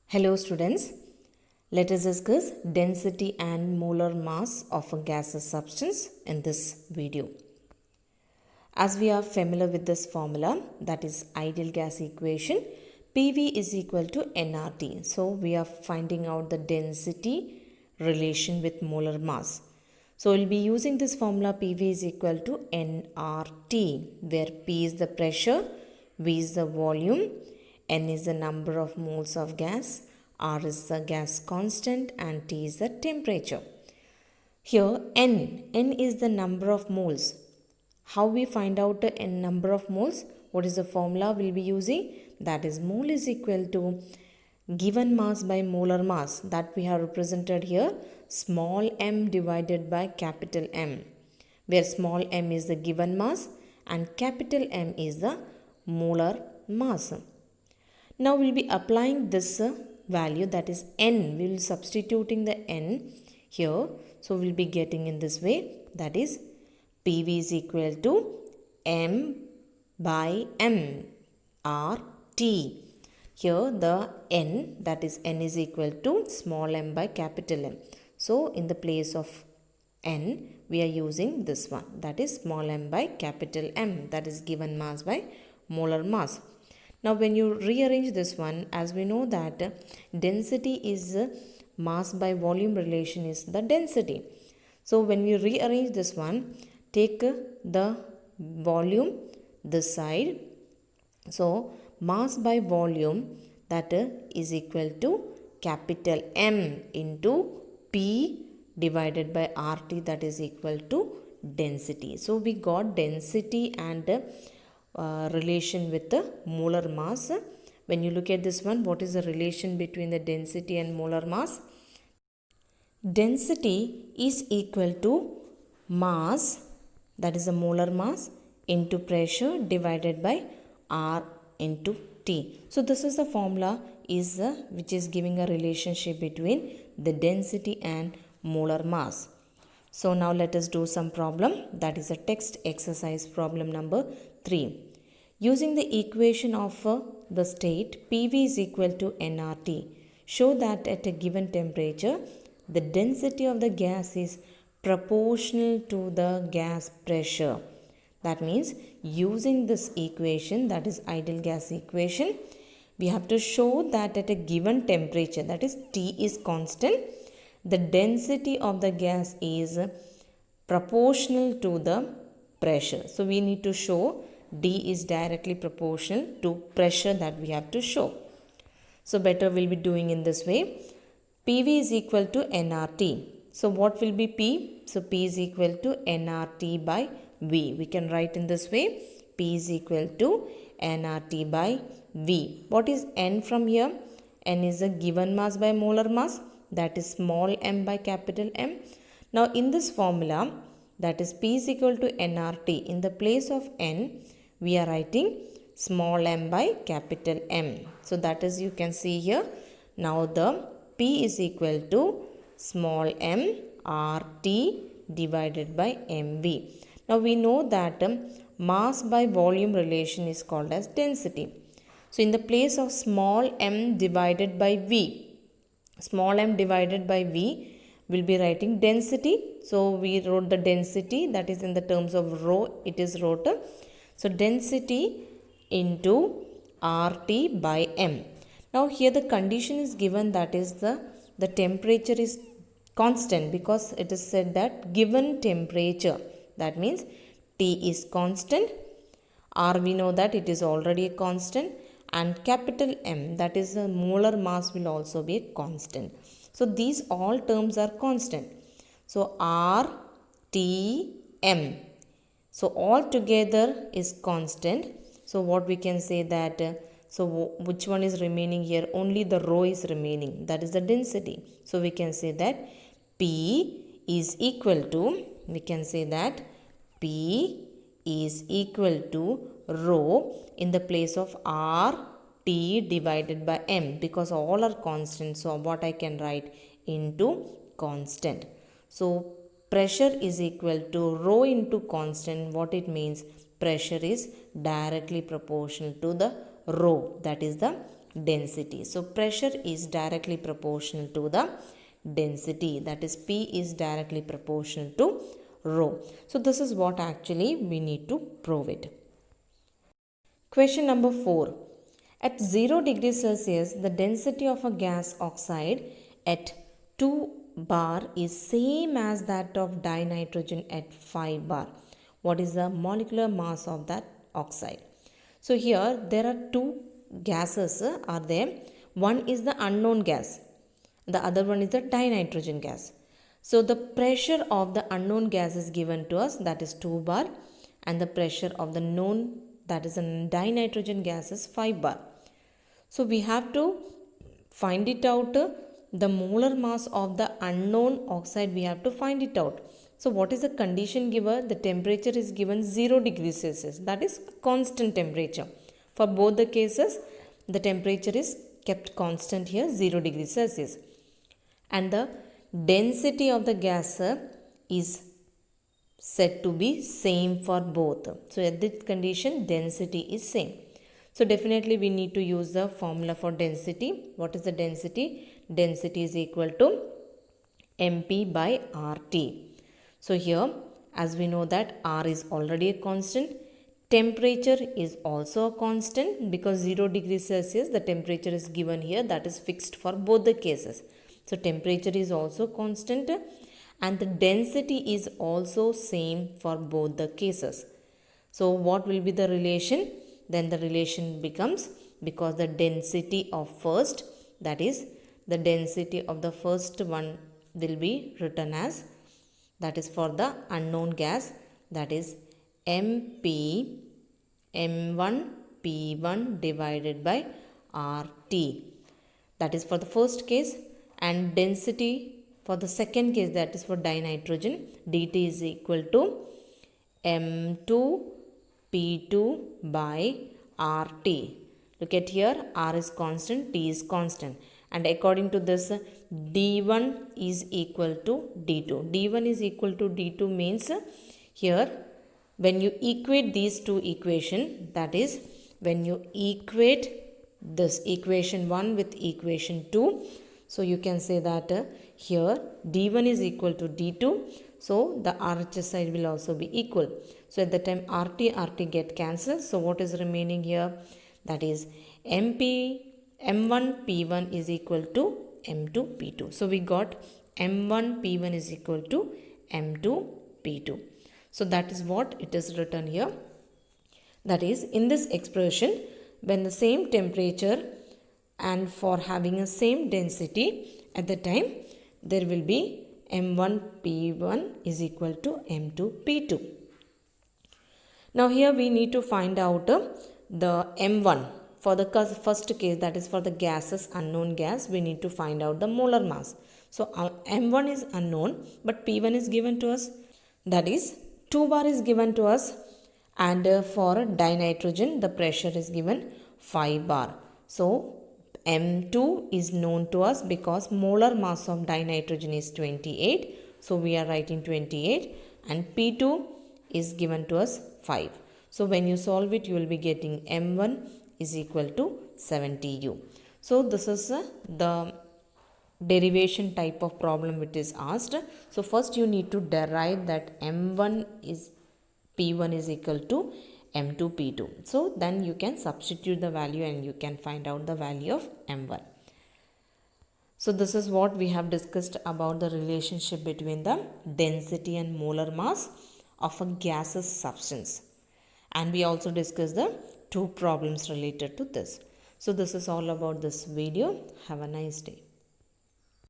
Hello students, let us discuss density and molar mass of a gaseous substance in this video. As we are familiar with this formula, that is ideal gas equation, PV is equal to nRT. So we are finding out the density relation with molar mass. So we'll be using this formula PV is equal to nRT, where P is the pressure, V is the volume, N is the number of moles of gas, R is the gas constant, and T is the temperature. Here N is the number of moles. How we find out the N number of moles? What is the formula we'll be using? That is mole is equal to given mass by molar mass, that we have represented here, small m divided by capital M, where small m is the given mass and capital M is the molar mass. Now we will be applying this value, that is n. We will be substituting the n here. So we will be getting in this way, that is PV is equal to m by m R T. Here the n, that is n is equal to small m by capital M. So in the place of n we are using this one, that is small m by capital M, that is given mass by molar mass. Now when you rearrange this one, as we know that density is mass by volume relation is the density. So when we rearrange this one, take the volume this side. So mass by volume, that is equal to capital M into P divided by RT, that is equal to density. So we got density and relation with the molar mass. When you look at this one, what is the relation between the density and molar mass? Density is equal to mass, that is the molar mass, into pressure divided by R into T. So this is the formula which is giving a relationship between the density and molar mass. So now let us do some problem, that is a text exercise problem number 3. Using the equation of the state PV is equal to nRT, show that at a given temperature the density of the gas is proportional to the gas pressure. That means using this equation, that is ideal gas equation, we have to show that at a given temperature, that is T is constant, the density of the gas is proportional to the pressure. So we need to show D is directly proportional to pressure, that we have to show. So better we'll be doing in this way. PV is equal to nRT. So what will be P? So P is equal to nRT by V. We can write in this way. P is equal to nRT by V. What is N from here? N is a given mass by molar mass, that is small m by capital M. Now in this formula, that is P is equal to nRT, in the place of N we are writing small m by capital M. So that is, you can see here, now the P is equal to small m RT divided by MV. Now we know that mass by volume relation is called as density. So in the place of small m divided by V, small m divided by V, will be writing density. So we wrote the density, that is in the terms of rho, it is rho. So density into RT by M. Now here the condition is given, that is the temperature is constant, because it is said that given temperature, that means T is constant, R we know that it is already a constant, and capital M, that is the molar mass, will also be a constant. So these all terms are constant. So R, T, M. So all together is constant. So what we can say that, so which one is remaining here? Only the rho is remaining, that is the density. So we can say that P is equal to, we can say that P is equal to rho in the place of R T divided by M, because all are constant. So what I can write into constant. So pressure is equal to rho into constant. What it means? Pressure is directly proportional to the rho, that is the density. So pressure is directly proportional to the density, that is P is directly proportional to rho. So this is what actually we need to prove it. Question number 4. At 0 degrees Celsius, the density of a gas oxide at 2 bar is same as that of dinitrogen at 5 bar. What is the molecular mass of that oxide? So here there are two gases are there. One is the unknown gas. The other one is the dinitrogen gas. So the pressure of the unknown gas is given to us, that is 2 bar, and the pressure of the known, that is a dinitrogen gas, is 5 bar. So we have to find it out, the molar mass of the unknown oxide we have to find it out. So what is the condition given? The temperature is given 0 degrees Celsius, that is constant temperature. For both the cases the temperature is kept constant here, 0 degrees Celsius. And the density of the gas is said to be same for both. So at this condition density is same. So definitely we need to use the formula for density. What is the density? Density is equal to mp by RT. So here as we know that R is already a constant, temperature is also a constant, because 0 degrees Celsius the temperature is given here, that is fixed for both the cases. So temperature is also constant and the density is also same for both the cases. So what will be the relation? Then the relation becomes, because the density of first, that is the density of the first one will be written as, that is for the unknown gas, that is mp m1 p1 divided by RT. That is for the first case. And density for the second case, that is for dinitrogen, dt is equal to m2 p2 by RT. Look at here, R is constant, T is constant, and according to this d1 is equal to d2. d1 is equal to d2 means here when you equate these two equations, that is when you equate this equation 1 with equation 2, so you can say that here d1 is equal to d2, so the RHS side will also be equal. So at the time RT get cancelled, so what is remaining here? That is m1 p1 is equal to m2 p2. So we got m1 p1 is equal to m2 p2. So that is what it is written here. That is, in this expression, when the same temperature and for having a same density, at the time there will be m1 p1 is equal to m2 p2. Now here we need to find out the m1 for the first case, that is for the gases, unknown gas, we need to find out the molar mass. So m1 is unknown but p1 is given to us, that is 2 bar is given to us, and for dinitrogen the pressure is given 5 bar. So m2 is known to us because molar mass of dinitrogen is 28. So we are writing 28, and p2 is given to us 5. So when you solve it, you will be getting m1 is equal to 70U. So this is the derivation type of problem which is asked. So first you need to derive that m1 is p1 is equal to m2 p2. So then you can substitute the value and you can find out the value of m1. So this is what we have discussed about the relationship between the density and molar mass of a gaseous substance. And we also discussed the two problems related to this. So this is all about this video. Have a nice day.